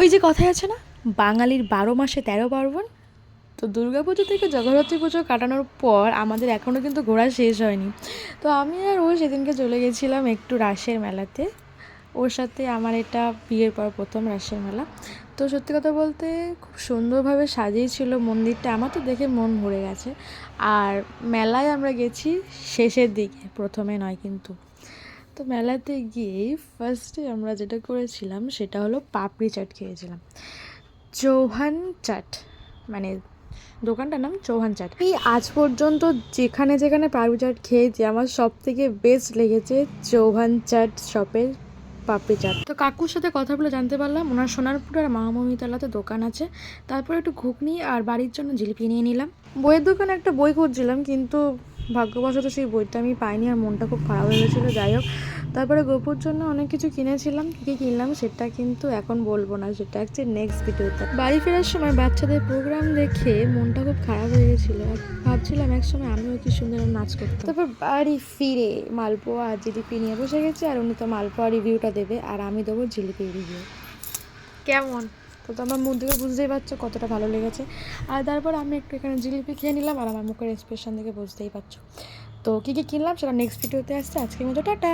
ওই যে কথাই আছে না, বাঙালির 12 মাসে 13 পার্বণ। তো দুর্গাপুজো থেকে জগদ্ধাত্রী পুজো কাটানোর পর আমাদের এখনও কিন্তু ঘোরা শেষ হয়নি। তো আমি আর ও সেদিনকে চলে গেছিলাম একটু রাসের মেলাতে। ওর সাথে আমার এটা বিয়ের পর প্রথম রাসের মেলা। তো সত্যি কথা বলতে খুব সুন্দরভাবে সাজিয়েছিল মন্দিরটা, আমার তো দেখে মন ভরে গেছে। আর মেলায় আমরা গেছি শেষের দিকে, প্রথমে নয় কিন্তু। তো মেলাতে গিয়ে ফার্স্টে আমরা যেটা করেছিলাম সেটা হলো পাপড়ি চাট খেয়েছিলাম। চৌহান চাট, মানে দোকানটার নাম চৌহান চাট। এই আজ পর্যন্ত যেখানে যেখানে পাপড়ি চাট খেয়েছি আমার সব থেকে বেস্ট লেগেছে চৌহান চাট শপের পাপড়ি চাট। তো কাকুর সাথে কথা বলে জানতে পারলাম ওনার সোনারপুর আর মহামহিতলাতে দোকান আছে। তারপর একটু ঘুগনি আর বাড়ির জন্য জিলিপি নিয়ে নিলাম। বইয়ের দোকানে একটা বই খুঁজছিলাম কিন্তু ভাগ্যবশত সেই বইটা আমি পাইনি আর মনটা খুব খারাপ হয়ে গেছিলো। যাই হোক, তারপরে গোপুর জন্য অনেক কিছু কিনেছিলাম। কী কিনলাম সেটা কিন্তু এখন বলবো না, সেটা হচ্ছে নেক্সট ভিডিওতে। বাড়ি ফেরার সময় বাচ্চাদের প্রোগ্রাম দেখে মনটা খুব খারাপ হয়ে গেছিলো। ভাবছিলাম এক সময় আমিও কি সুন্দর নাচ করতাম। তারপর বাড়ি ফিরে মালপোয়া আর জিলিপি নিয়ে বসে গেছি, আর উনি তো মালপোয়া রিভিউটা দেবে আর আমি দেবো জিলিপি রিভিউ। কেমন? তো আমার মুখ দেখে বুঝতেই পারছো কতটা ভালো লেগেছে। আর তারপর আমি একটু এখানে জিলিপি খেয়ে নিলাম আর আমার মুখের এক্সপ্রেশন দেখে বুঝতেই পারছো। তো কী কী কিনলাম সেটা নেক্সট ভিডিওতে আসছে। আজকের মতো টাটা।